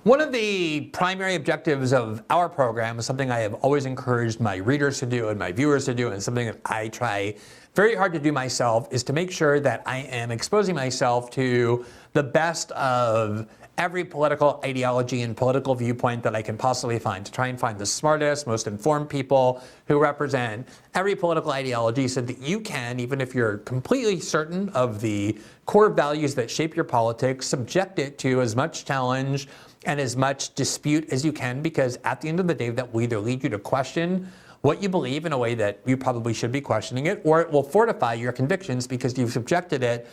One of the primary objectives of our program is something I have always encouraged my readers to do and my viewers to do, and something that I try very hard to do myself, is to make sure that I am exposing myself to the best of every political ideology and political viewpoint that I can possibly find, to try and find the smartest, most informed people who represent every political ideology, so that you can, even if you're completely certain of the core values that shape your politics, subject it to as much challenge and as much dispute as you can, because at the end of the day, that will either lead you to question what you believe in a way that you probably should be questioning it, or it will fortify your convictions because you've subjected it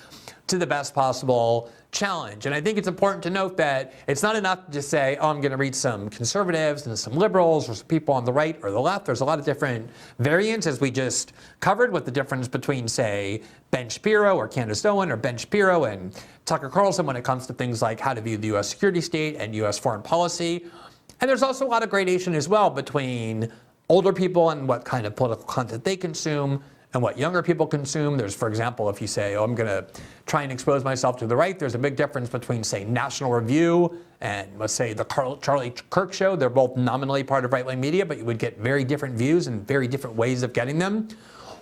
to the best possible challenge. And I think it's important to note that it's not enough to just say, oh, I'm going to read some conservatives and some liberals or some people on the right or the left. There's a lot of different variants, as we just covered, with the difference between, say, Ben Shapiro or Candace Owen, or Ben Shapiro and Tucker Carlson when it comes to things like how to view the U.S. security state and U.S. foreign policy. And there's also a lot of gradation as well between older people and what kind of political content they consume and what younger people consume. There's, for example, if you say, oh, I'm going to try and expose myself to the right, there's a big difference between, say, National Review and, let's say, the Charlie Kirk Show. They're both nominally part of right-wing media, but you would get very different views and very different ways of getting them.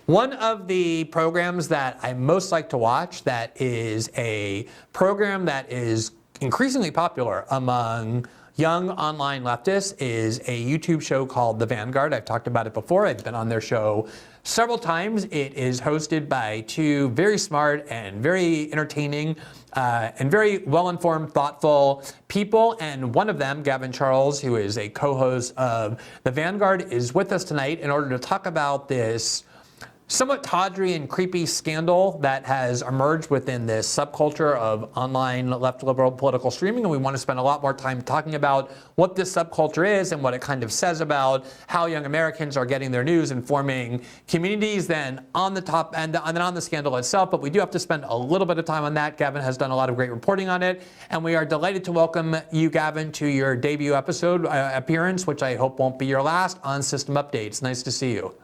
One of the programs that I most like to watch, that is a program that is increasingly popular among young online leftists, is a YouTube show called The Vanguard. I've talked about it before. I've been on their show several times. It is hosted by two very smart and very entertaining and very well-informed, thoughtful people. And one of them, Gavin Charles, who is a co-host of The Vanguard, is with us tonight in order to talk about this somewhat tawdry and creepy scandal that has emerged within this subculture of online left liberal political streaming. And we want to spend a lot more time talking about what this subculture is and what it kind of says about how young Americans are getting their news and forming communities than on the top and then on the scandal itself. But we do have to spend a little bit of time on that. Gavin has done a lot of great reporting on it. And we are delighted to welcome you, Gavin, to your debut episode appearance, which I hope won't be your last, on System Updates. Nice to see you.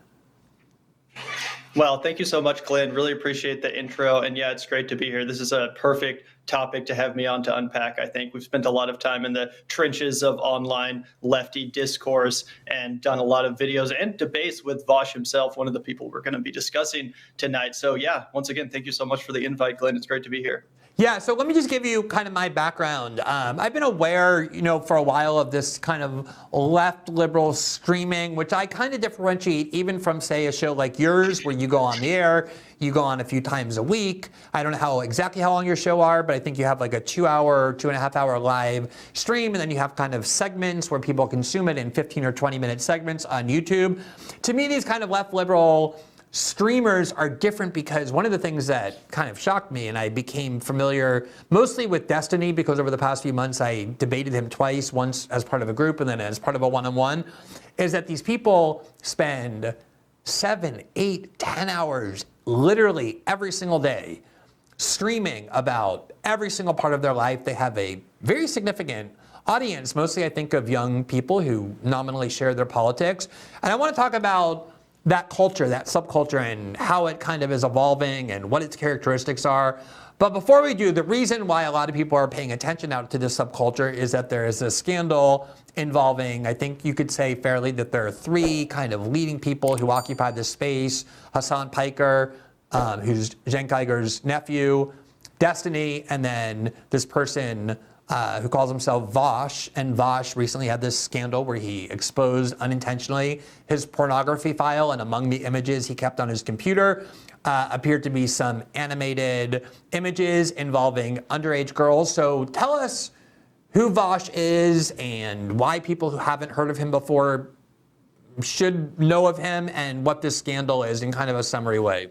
Well, thank you so much, Glenn. Really appreciate the intro. And yeah, it's great to be here. This is a perfect topic to have me on to unpack. I think we've spent a lot of time in the trenches of online lefty discourse and done a lot of videos and debates with Vosh himself, one of the people we're going to be discussing tonight. So yeah, once again, thank you so much for the invite, Glenn. It's great to be here. Yeah, so let me just give you kind of my background. I've been aware, for a while of this kind of left liberal streaming, which I kind of differentiate even from, say, a show like yours, where you go on the air, you go on a few times a week. I don't know exactly how long your show are, but I think you have like a 2.5 hour live stream, and then you have kind of segments where people consume it in 15 or 20-minute segments on YouTube. To me, these kind of left liberal streamers are different because one of the things that kind of shocked me, and I became familiar mostly with Destiny because over the past few months I debated him twice, once as part of a group and then as part of a one-on-one, is that these people spend 7, 8, 10 hours literally every single day streaming about every single part of their life. They have a very significant audience, mostly I think of young people who nominally share their politics. And I want to talk about that culture, that subculture, and how it kind of is evolving and what its characteristics are. But before we do, the reason why a lot of people are paying attention now to this subculture is that there is a scandal involving, I think you could say fairly, that there are three kind of leading people who occupy this space: Hassan Piker, who's Cenk Uyghur's nephew, Destiny, and then this person who calls himself Vosh. And Vosh recently had this scandal where he exposed unintentionally his pornography file, and among the images he kept on his computer appeared to be some animated images involving underage girls. So tell us who Vosh is and why people who haven't heard of him before should know of him, and what this scandal is in kind of a summary way.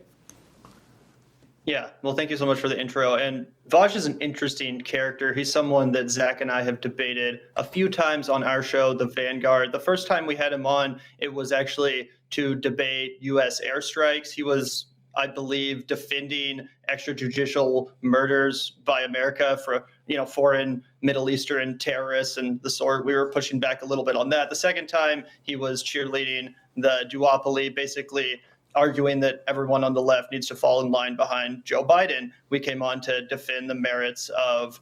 Yeah, well, thank you so much for the intro. And Vosh is an interesting character. He's someone that Zach and I have debated a few times on our show, The Vanguard. The first time we had him on, it was actually to debate U.S. airstrikes. He was, I believe, defending extrajudicial murders by America for, foreign Middle Eastern terrorists and the sort. We were pushing back a little bit on that. The second time, he was cheerleading the duopoly, basically arguing that everyone on the left needs to fall in line behind Joe Biden. We came on to defend the merits of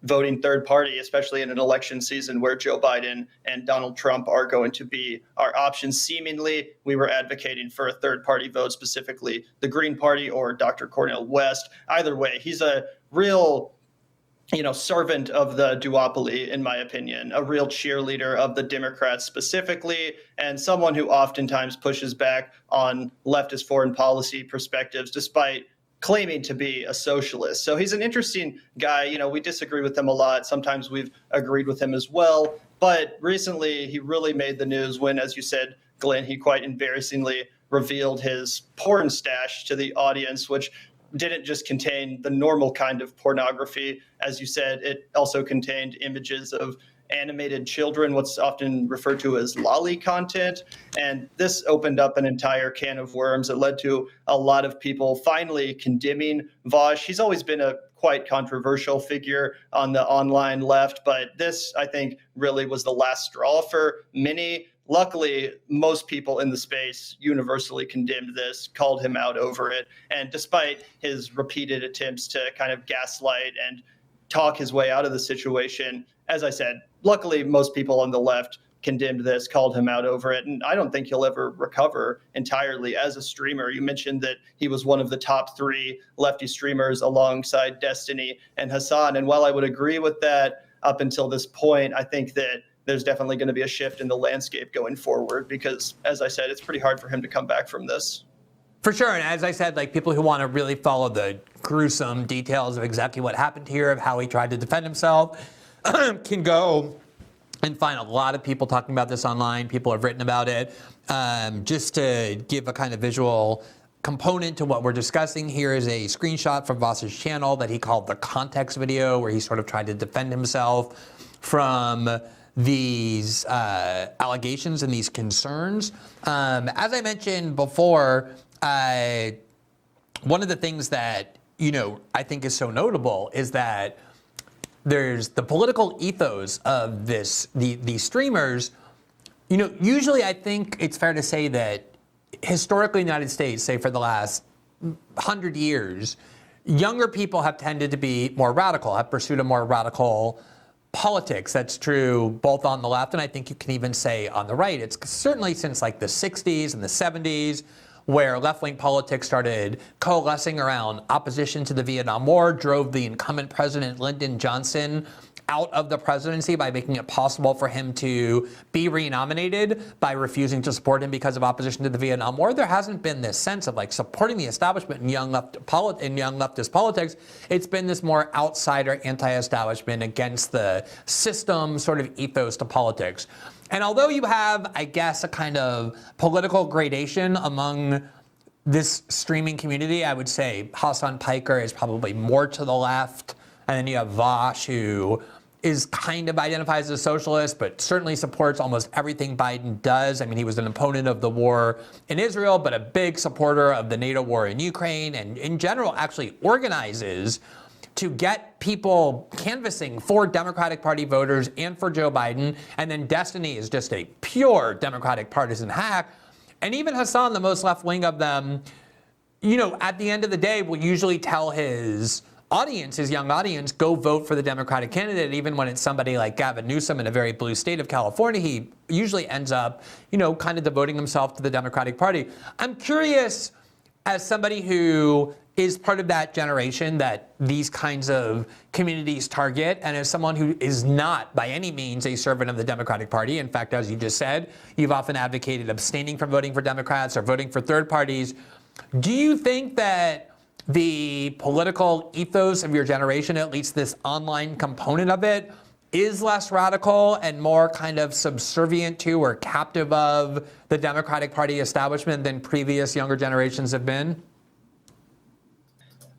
voting third party, especially in an election season where Joe Biden and Donald Trump are going to be our options. Seemingly, we were advocating for a third party vote, specifically the Green Party or Dr. Cornel West. Either way, he's a real servant of the duopoly, in my opinion, a real cheerleader of the Democrats specifically, and someone who oftentimes pushes back on leftist foreign policy perspectives, despite claiming to be a socialist. So he's an interesting guy. We disagree with him a lot. Sometimes we've agreed with him as well. But recently, he really made the news when, as you said, Glenn, he quite embarrassingly revealed his porn stash to the audience, which didn't just contain the normal kind of pornography. As you said, it also contained images of animated children, what's often referred to as lolly content. And this opened up an entire can of worms. It led to a lot of people finally condemning Vaush. He's always been a quite controversial figure on the online left, but this, I think, really was the last straw for many. Luckily, most people in the space universally condemned this, called him out over it. And despite his repeated attempts to kind of gaslight and talk his way out of the situation, as I said, luckily, most people on the left condemned this, called him out over it. And I don't think he'll ever recover entirely as a streamer. You mentioned that he was one of the top 3 lefty streamers alongside Destiny and Hassan. And while I would agree with that up until this point, I think that there's definitely going to be a shift in the landscape going forward because, as I said, it's pretty hard for him to come back from this. For sure. And as I said, people who want to really follow the gruesome details of exactly what happened here, of how he tried to defend himself, can go and find a lot of people talking about this online. People have written about it. Just to give a kind of visual component to what we're discussing, here is a screenshot from Voss's channel that he called the context video, where he sort of tried to defend himself from these allegations and these concerns. As I mentioned before, one of the things that, I think is so notable is that there's the political ethos of these streamers. Usually I think it's fair to say that historically in the United States, say for the last 100 years, younger people have tended to be more radical, have pursued a more radical politics. That's true both on the left and I think you can even say on the right. It's certainly since the 60s and the 70s, where left-wing politics started coalescing around opposition to the Vietnam War, drove the incumbent president Lyndon Johnson out of the presidency by making it possible for him to be renominated by refusing to support him because of opposition to the Vietnam War. There hasn't been this sense of supporting the establishment in young leftist politics. It's been this more outsider, anti-establishment, against the system sort of ethos to politics. And although you have, I guess, a kind of political gradation among this streaming community, I would say Hassan Piker is probably more to the left. And then you have Vaush, who is kind of identifies as a socialist, but certainly supports almost everything Biden does. I mean, he was an opponent of the war in Israel, but a big supporter of the NATO war in Ukraine, and in general actually organizes to get people canvassing for Democratic Party voters and for Joe Biden. And then Destiny is just a pure Democratic partisan hack. And even Hassan, the most left-wing of them, at the end of the day, will usually tell his audience, his young audience, go vote for the Democratic candidate. Even when it's somebody like Gavin Newsom in a very blue state of California, he usually ends up, kind of devoting himself to the Democratic Party. I'm curious, as somebody who is part of that generation that these kinds of communities target, and as someone who is not by any means a servant of the Democratic Party, in fact, as you just said, you've often advocated abstaining from voting for Democrats or voting for third parties. Do you think that the political ethos of your generation, at least this online component of it, is less radical and more kind of subservient to or captive of the Democratic Party establishment than previous younger generations have been?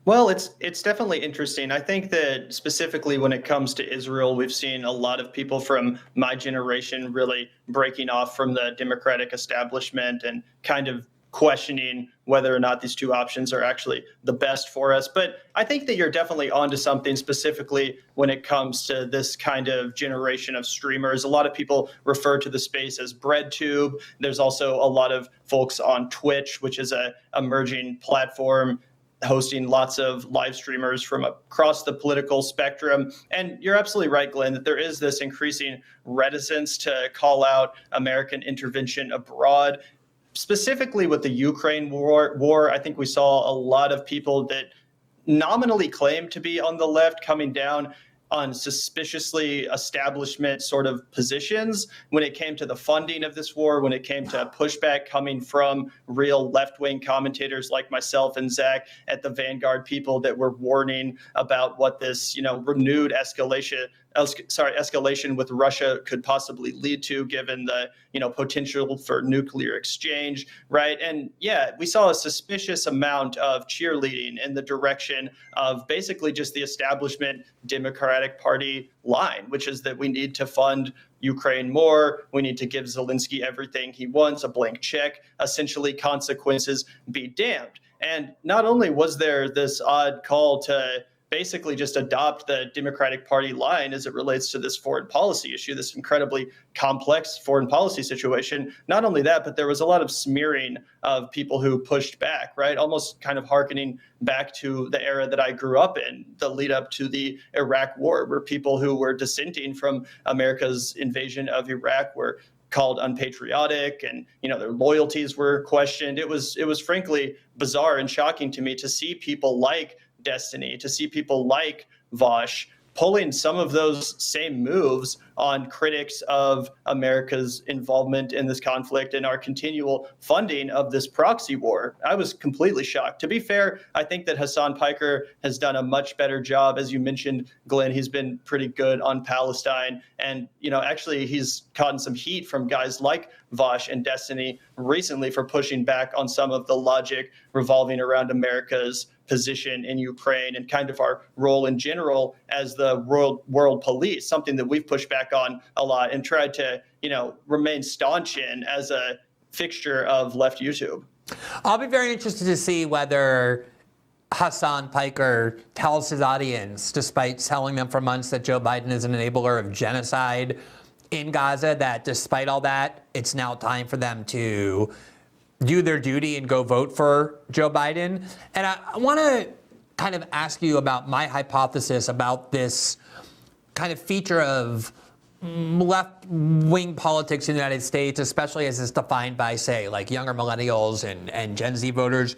Well, it's definitely interesting. I think that specifically when it comes to Israel, we've seen a lot of people from my generation really breaking off from the Democratic establishment and kind of questioning whether or not these two options are actually the best for us. But I think that you're definitely onto something specifically when it comes to this kind of generation of streamers. A lot of people refer to the space as BreadTube. There's also a lot of folks on Twitch, which is a emerging platform hosting lots of live streamers from across the political spectrum. And you're absolutely right, Glenn, that there is this increasing reticence to call out American intervention abroad. Specifically with the Ukraine war, I think we saw a lot of people that nominally claim to be on the left coming down on suspiciously establishment sort of positions when it came to the funding of this war, when it came to pushback coming from real left-wing commentators like myself and Zach at the Vanguard, people that were warning about what this, renewed escalation with Russia could possibly lead to, given the, potential for nuclear exchange, right? And yeah, we saw a suspicious amount of cheerleading in the direction of basically just the establishment Democratic Party line, which is that we need to fund Ukraine more. We need to give Zelensky everything he wants, a blank check, essentially consequences be damned. And not only was there this odd call to basically just adopt the Democratic Party line as it relates to this foreign policy issue, this incredibly complex foreign policy situation. Not only that, but there was a lot of smearing of people who pushed back, right? Almost kind of hearkening back to the era that I grew up in, the lead up to the Iraq War, where people who were dissenting from America's invasion of Iraq were called unpatriotic, and their loyalties were questioned. It was frankly bizarre and shocking to me to see people like Destiny, to see people like Vosh pulling some of those same moves on critics of America's involvement in this conflict and our continual funding of this proxy war. I was completely shocked. To be fair, I think that Hassan Piker has done a much better job. As you mentioned, Glenn, he's been pretty good on Palestine. And, actually he's gotten some heat from guys like Vosh and Destiny recently for pushing back on some of the logic revolving around America's position in Ukraine and kind of our role in general as the world police, something that we've pushed back on a lot and tried to, remain staunch in as a fixture of left YouTube. I'll be very interested to see whether Hassan Piker tells his audience, despite telling them for months that Joe Biden is an enabler of genocide in Gaza, that despite all that, it's now time for them to do their duty and go vote for Joe Biden. And I want to kind of ask you about my hypothesis about this kind of feature of left-wing politics in the United States, especially as it's defined by, say, like younger millennials and Gen Z voters,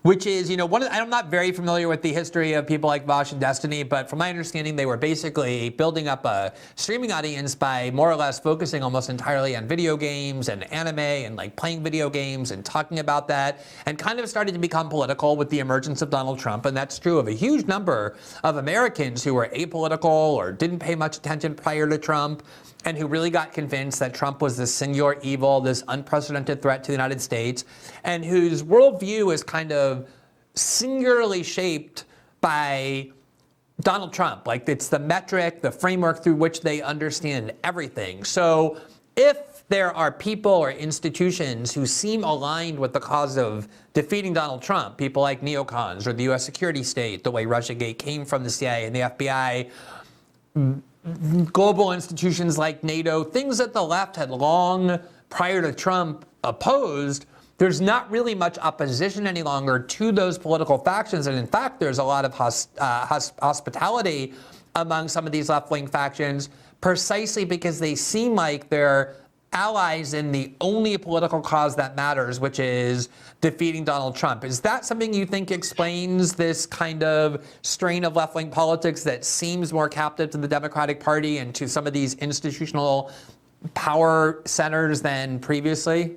which is, I'm not very familiar with the history of people like Vosh and Destiny, but from my understanding, they were basically building up a streaming audience by more or less focusing almost entirely on video games and anime and like playing video games and talking about that, and kind of started to become political with the emergence of Donald Trump. And that's true of a huge number of Americans who were apolitical or didn't pay much attention prior to Trump, and who really got convinced that Trump was this singular evil, this unprecedented threat to the United States, and whose worldview is kind of singularly shaped by Donald Trump. Like, it's the metric, the framework through which they understand everything. So if there are people or institutions who seem aligned with the cause of defeating Donald Trump, people like neocons or the U.S. security state, the way Russiagate came from the CIA and the FBI, global institutions like NATO, things that the left had long prior to Trump opposed, there's not really much opposition any longer to those political factions. And in fact, there's a lot of hospitality among some of these left-wing factions, precisely because they seem like they're allies in the only political cause that matters, which is defeating Donald Trump. Is that something you think explains this kind of strain of left-wing politics that seems more captive to the Democratic Party and to some of these institutional power centers than previously?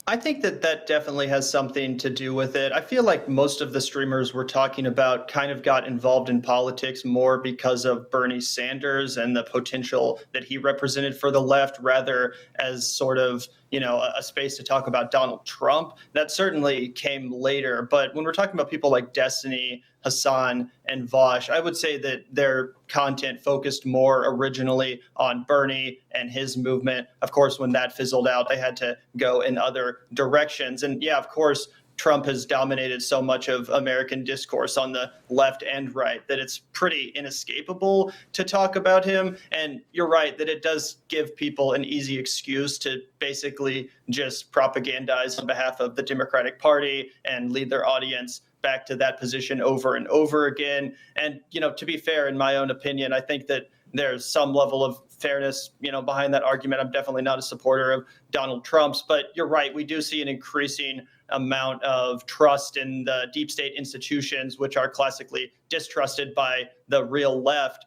I think that definitely has something to do with it. I feel like most of the streamers we're talking about kind of got involved in politics more because of Bernie Sanders and the potential that he represented for the left, rather as sort of, a space to talk about Donald Trump. That certainly came later. But when we're talking about people like Destiny, Hassan, and Vosh, I would say that their content focused more originally on Bernie and his movement. Of course, when that fizzled out, they had to go in other directions. And yeah, of course, Trump has dominated so much of American discourse on the left and right that it's pretty inescapable to talk about him. And you're right that it does give people an easy excuse to basically just propagandize on behalf of the Democratic Party and lead their audience back to that position over and over again. And, to be fair, in my own opinion, I think that there's some level of fairness, behind that argument. I'm definitely not a supporter of Donald Trump's, but you're right. We do see an increasing amount of trust in the deep state institutions, which are classically distrusted by the real left.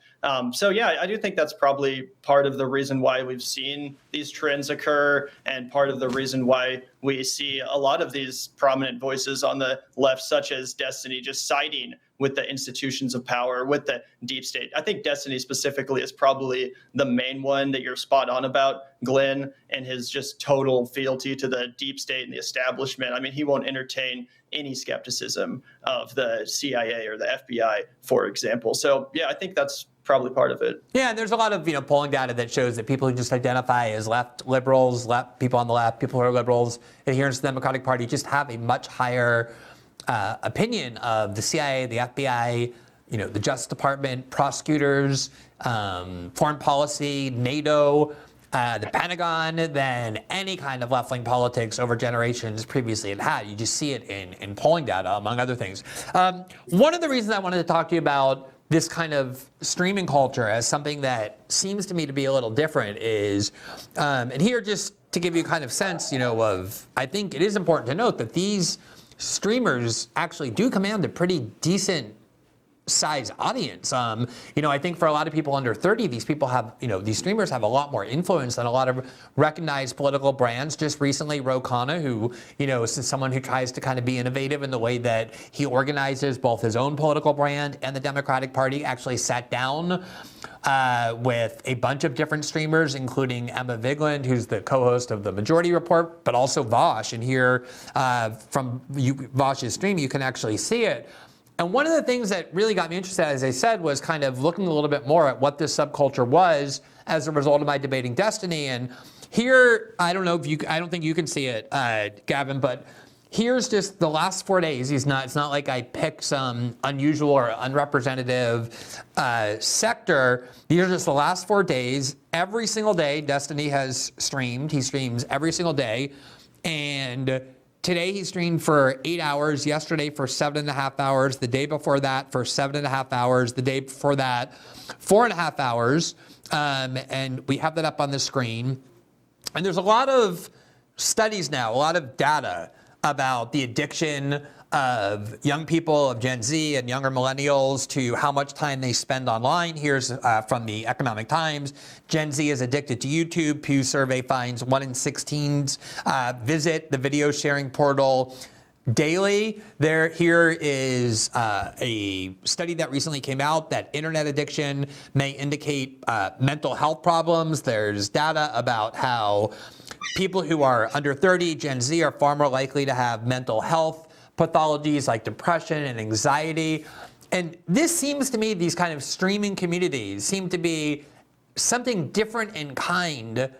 So yeah, I do think that's probably part of the reason why we've seen these trends occur, and part of the reason why we see a lot of these prominent voices on the left, such as Destiny, just siding with the institutions of power, with the deep state. I think Destiny specifically is probably the main one that you're spot on about, Glenn, and his just total fealty to the deep state and the establishment. I mean, he won't entertain any skepticism of the CIA or the FBI, for example. So yeah, I think that's probably part of it. Yeah, and there's a lot of polling data that shows that people who just identify as left liberals, people on the left, people who are liberals, adherents to the Democratic Party, just have a much higher opinion of the CIA, the FBI, the Justice Department, prosecutors, foreign policy, NATO, the Pentagon than any kind of left-wing politics over generations previously had. You just see it in polling data, among other things. One of the reasons I wanted to talk to you about this kind of streaming culture as something that seems to me to be a little different is, and here just to give you kind of sense, of, I think it is important to note that these streamers actually do command a pretty decent size audience. I think for a lot of people under 30, these people have, these streamers have a lot more influence than a lot of recognized political brands. Just recently, Ro Khanna, who, is someone who tries to kind of be innovative in the way that he organizes both his own political brand and the Democratic Party, actually sat down with a bunch of different streamers, including Emma Vigeland, who's the co-host of the Majority Report, but also Vosh. And here from Vosh's stream, you can actually see it. And one of the things that really got me interested, as I said, was kind of looking a little bit more at what this subculture was as a result of my debating Destiny. And here, I don't think you can see it, Gavin, but here's just the last 4 days. It's not like I picked some unusual or unrepresentative sector. These are just the last 4 days. Every single day, Destiny has streamed. He streams every single day. And today he streamed for 8 hours, yesterday for 7.5 hours, the day before that for 7.5 hours, the day before that 4.5 hours, and we have that up on the screen. And there's a lot of studies now, a lot of data about the addiction of young people, of Gen Z and younger millennials, to how much time they spend online. Here's from the Economic Times. Gen Z is addicted to YouTube. Pew survey finds 1 in 16s visit the video sharing portal daily. Here is a study that recently came out that internet addiction may indicate mental health problems. There's data about how people who are under 30, Gen Z, are far more likely to have mental health pathologies like depression and anxiety. And this seems to me, these kind of streaming communities seem to be something different in kind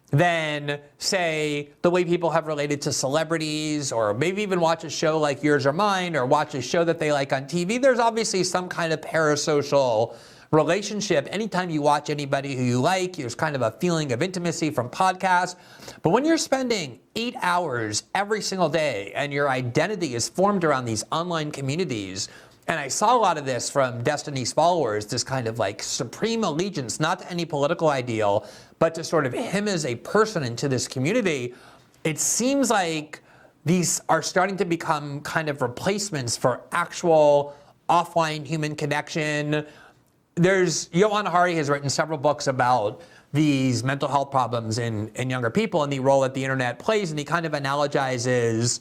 than, say, the way people have related to celebrities, or maybe even watch a show like yours or mine, or watch a show that they like on TV. There's obviously some kind of parasocial relationship. Anytime you watch anybody who you like, there's kind of a feeling of intimacy from podcasts. But when you're spending 8 hours every single day and your identity is formed around these online communities, and I saw a lot of this from Destiny's followers, this kind of like supreme allegiance, not to any political ideal, but to sort of him as a person and to this community, it seems like these are starting to become kind of replacements for actual offline human connection. Johann Hari has written several books about these mental health problems in younger people and the role that the internet plays, and he kind of analogizes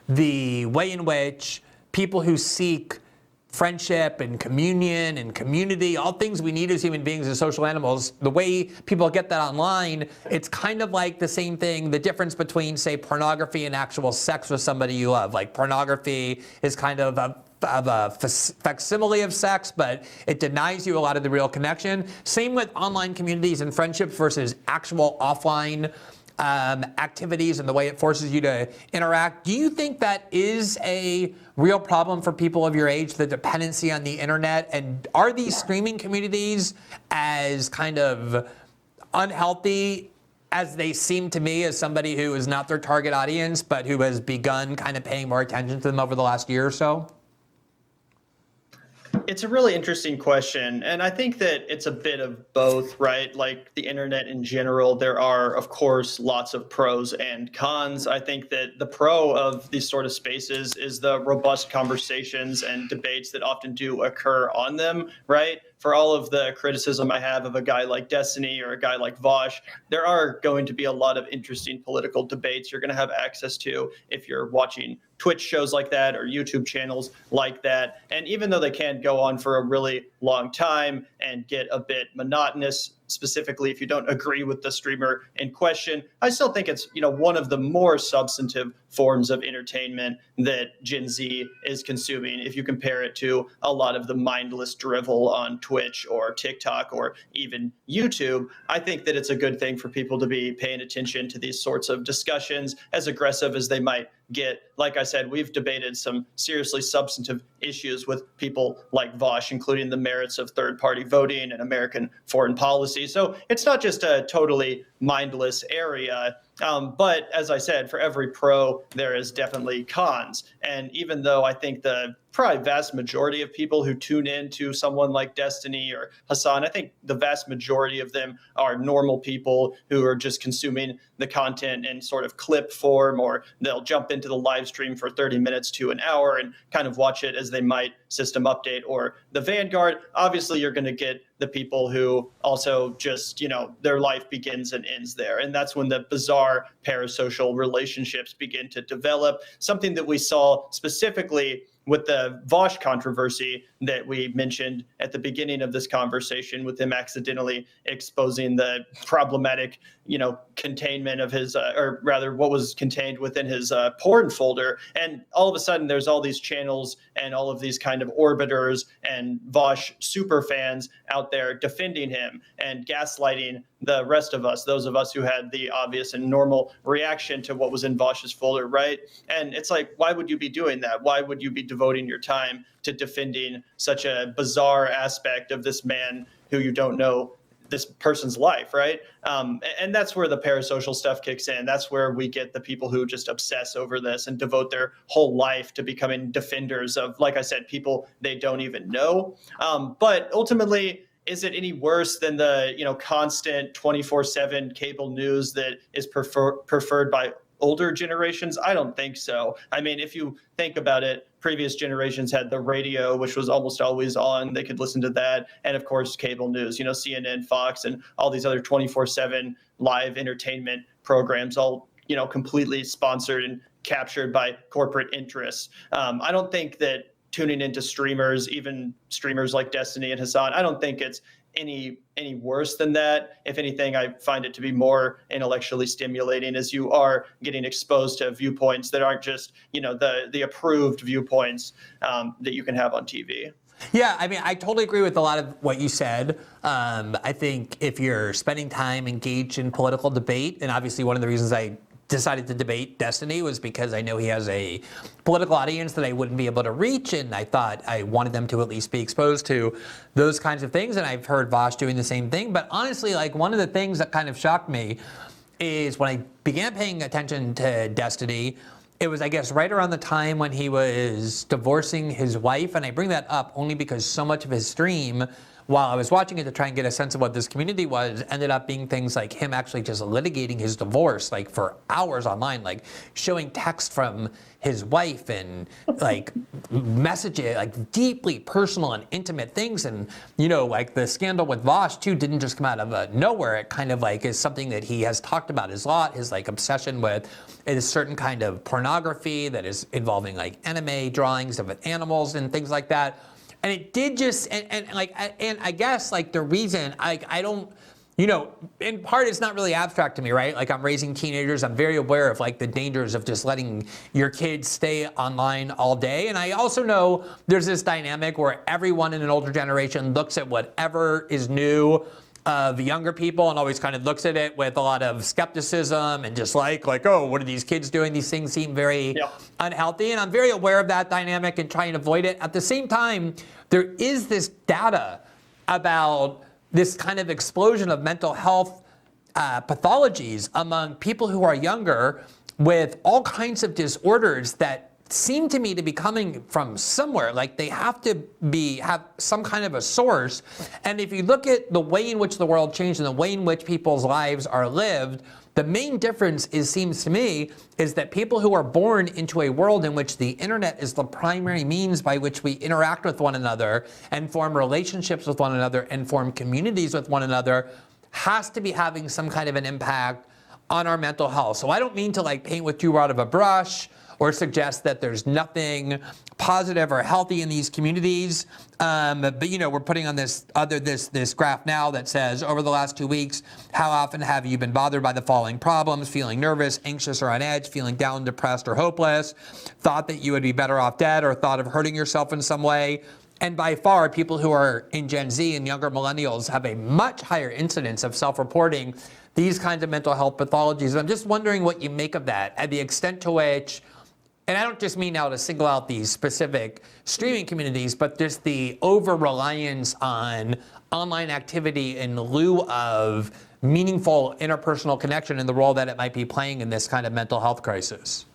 the way in which people who seek friendship and communion and community, all things we need as human beings as social animals, the way people get that online, it's kind of like the same thing, the difference between, say, pornography and actual sex with somebody you love. Like, pornography is kind of a facsimile of sex, but it denies you a lot of the real connection. Same with online communities and friendships versus actual offline activities and the way it forces you to interact. Do you think that is a real problem for people of your age, the dependency on the internet? And are these streaming communities as kind of unhealthy as they seem to me, as somebody who is not their target audience, but who has begun kind of paying more attention to them over the last year or so? It's a really interesting question. And I think that it's a bit of both, right? Like the internet in general, there are, of course, lots of pros and cons. I think that the pro of these sort of spaces is the robust conversations and debates that often do occur on them, right? For all of the criticism I have of a guy like Destiny or a guy like Vosh, there are going to be a lot of interesting political debates you're going to have access to if you're watching Twitch shows like that or YouTube channels like that. And even though they can go on for a really long time and get a bit monotonous, specifically if you don't agree with the streamer in question, I still think it's, one of the more substantive forms of entertainment that Gen Z is consuming if you compare it to a lot of the mindless drivel on Twitch or TikTok or even YouTube. I think that it's a good thing for people to be paying attention to these sorts of discussions, as aggressive as they might get. Like I said, we've debated some seriously substantive issues with people like Vosh, including the merits of third-party voting and American foreign policy. So it's not just a totally mindless area. But as I said, for every pro, there is definitely cons. And even though I think the probably vast majority of people who tune in to someone like Destiny or Hassan, I think the vast majority of them are normal people who are just consuming the content in sort of clip form, or they'll jump into the live stream for 30 minutes to an hour and kind of watch it as they might System Update or the Vanguard. Obviously, you're going to get the people who also just, their life begins and ends there. And that's when the bizarre parasocial relationships begin to develop, something that we saw specifically with the Vosh controversy that we mentioned at the beginning of this conversation, with him accidentally exposing the problematic, containment of his, or rather what was contained within his porn folder. And all of a sudden there's all these channels and all of these kind of orbiters and Vosh super fans out there defending him and gaslighting the rest of us, those of us who had the obvious and normal reaction to what was in Vosh's folder, right? And it's like, why would you be doing that? Why would you be devoting your time to defending such a bizarre aspect of this man who you don't know this person's life, right? And that's where the parasocial stuff kicks in. That's where we get the people who just obsess over this and devote their whole life to becoming defenders of, like I said, people they don't even know. But ultimately, is it any worse than the constant 24/7 cable news that is preferred by older generations? I don't think so. I mean, if you think about it, previous generations had the radio, which was almost always on. They could listen to that. And of course, cable news, CNN, Fox, and all these other 24/7 live entertainment programs, all, completely sponsored and captured by corporate interests. I don't think that tuning into streamers, even streamers like Destiny and Hassan, I don't think it's any worse than that. If anything, I find it to be more intellectually stimulating, as you are getting exposed to viewpoints that aren't just, the approved viewpoints that you can have on TV. Yeah, I mean, I totally agree with a lot of what you said. I think if you're spending time engaged in political debate, and obviously one of the reasons I decided to debate Destiny was because I know he has a political audience that I wouldn't be able to reach, and I thought I wanted them to at least be exposed to those kinds of things, and I've heard Vosh doing the same thing. But honestly, like, one of the things that kind of shocked me is when I began paying attention to Destiny, it was, I guess, right around the time when he was divorcing his wife, and I bring that up only because so much of his stream, while I was watching it to try and get a sense of what this community was, ended up being things like him actually just litigating his divorce, like, for hours online, like showing text from his wife and like messages, like deeply personal and intimate things. And, like the scandal with Vosh too didn't just come out of nowhere. It kind of like is something that he has talked about a lot, his like obsession with a certain kind of pornography that is involving like anime drawings of animals and things like that. And it did just, and I guess like the reason I don't, in part it's not really abstract to me, right? Like, I'm raising teenagers. I'm very aware of like the dangers of just letting your kids stay online all day. And I also know there's this dynamic where everyone in an older generation looks at whatever is new of younger people and always kind of looks at it with a lot of skepticism and just like, oh, what are these kids doing? These things seem very unhealthy. And I'm very aware of that dynamic and trying to avoid it. At the same time, there is this data about this kind of explosion of mental health pathologies among people who are younger with all kinds of disorders that seem to me to be coming from somewhere. Like they have to have some kind of a source. And if you look at the way in which the world changed and the way in which people's lives are lived, the main difference seems to me is that people who are born into a world in which the internet is the primary means by which we interact with one another and form relationships with one another and form communities with one another has to be having some kind of an impact on our mental health. So I don't mean to like paint with too broad of a brush or suggest that there's nothing positive or healthy in these communities. But you know, we're putting on this graph now that says over the last 2 weeks, how often have you been bothered by the following problems? Feeling nervous, anxious, or on edge, feeling down, depressed, or hopeless, thought that you would be better off dead, or thought of hurting yourself in some way. And by far, people who are in Gen Z and younger millennials have a much higher incidence of self-reporting these kinds of mental health pathologies. I'm just wondering what you make of that, and the extent to which, and I don't just mean now to single out these specific streaming communities, but just the over-reliance on online activity in lieu of meaningful interpersonal connection and the role that it might be playing in this kind of mental health crisis.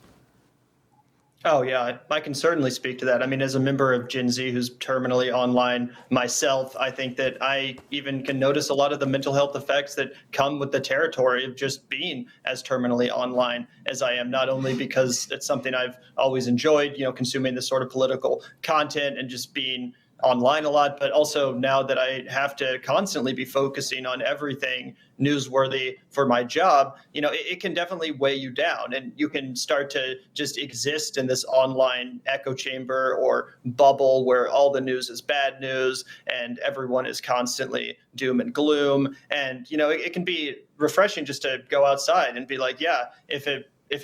Oh, yeah, I can certainly speak to that. I mean, as a member of Gen Z who's terminally online myself, I think that I even can notice a lot of the mental health effects that come with the territory of just being as terminally online as I am, not only because it's something I've always enjoyed, you know, consuming this sort of political content and just being online a lot, but also now that I have to constantly be focusing on everything newsworthy for my job, you know, it can definitely weigh you down, and you can start to just exist in this online echo chamber or bubble where all the news is bad news and everyone is constantly doom and gloom. And, you know, it can be refreshing just to go outside and be like, yeah, if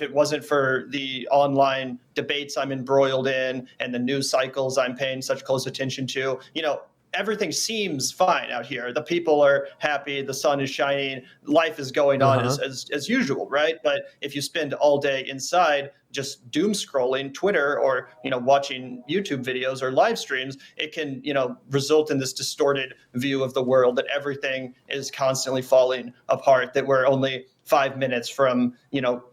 it wasn't for the online debates I'm embroiled in and the news cycles I'm paying such close attention to, you know, everything seems fine out here. The people are happy, the sun is shining, life is going on as usual, right? But if you spend all day inside just doom scrolling Twitter or, you know, watching YouTube videos or live streams, it can, you know, result in this distorted view of the world, that everything is constantly falling apart, that we're only 5 minutes from, you know,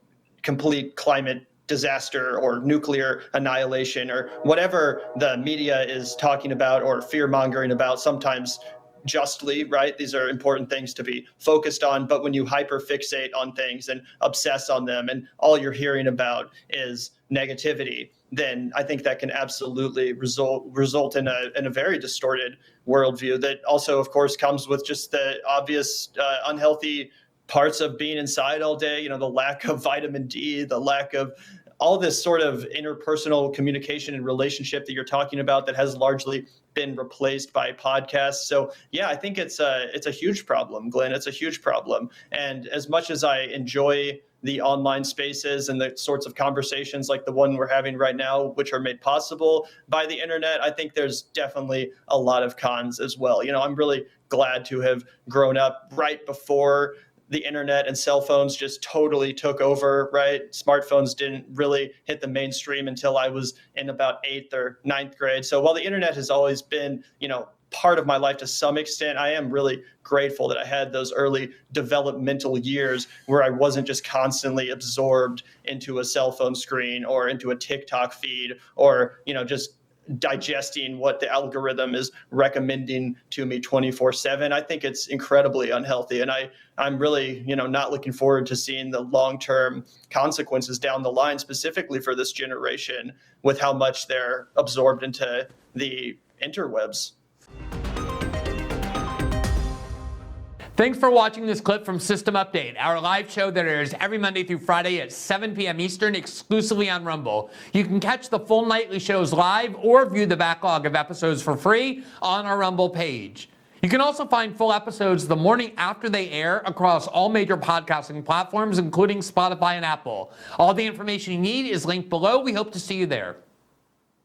complete climate disaster or nuclear annihilation or whatever the media is talking about or fear mongering about, sometimes justly, right? These are important things to be focused on. But when you hyperfixate on things and obsess on them and all you're hearing about is negativity, then I think that can absolutely result in a very distorted worldview that also, of course, comes with just the obvious unhealthy parts of being inside all day, you know, the lack of vitamin D, the lack of all this sort of interpersonal communication and relationship that you're talking about that has largely been replaced by podcasts. So yeah, I think it's a huge problem, Glenn. It's a huge problem. And as much as I enjoy the online spaces and the sorts of conversations like the one we're having right now, which are made possible by the internet, I think there's definitely a lot of cons as well. You know, I'm really glad to have grown up right before the internet and cell phones just totally took over, right? Smartphones didn't really hit the mainstream until I was in about 8th or 9th grade. So while the internet has always been, you know, part of my life to some extent, I am really grateful that I had those early developmental years where I wasn't just constantly absorbed into a cell phone screen or into a TikTok feed or, you know, just digesting what the algorithm is recommending to me 24/7. I think it's incredibly unhealthy. And I'm really, you know, not looking forward to seeing the long-term consequences down the line, specifically for this generation, with how much they're absorbed into the interwebs. Thanks for watching this clip from System Update, our live show that airs every Monday through Friday at 7 p.m. Eastern, exclusively on Rumble. You can catch the full nightly shows live or view the backlog of episodes for free on our Rumble page. You can also find full episodes the morning after they air across all major podcasting platforms, including Spotify and Apple. All the information you need is linked below. We hope to see you there.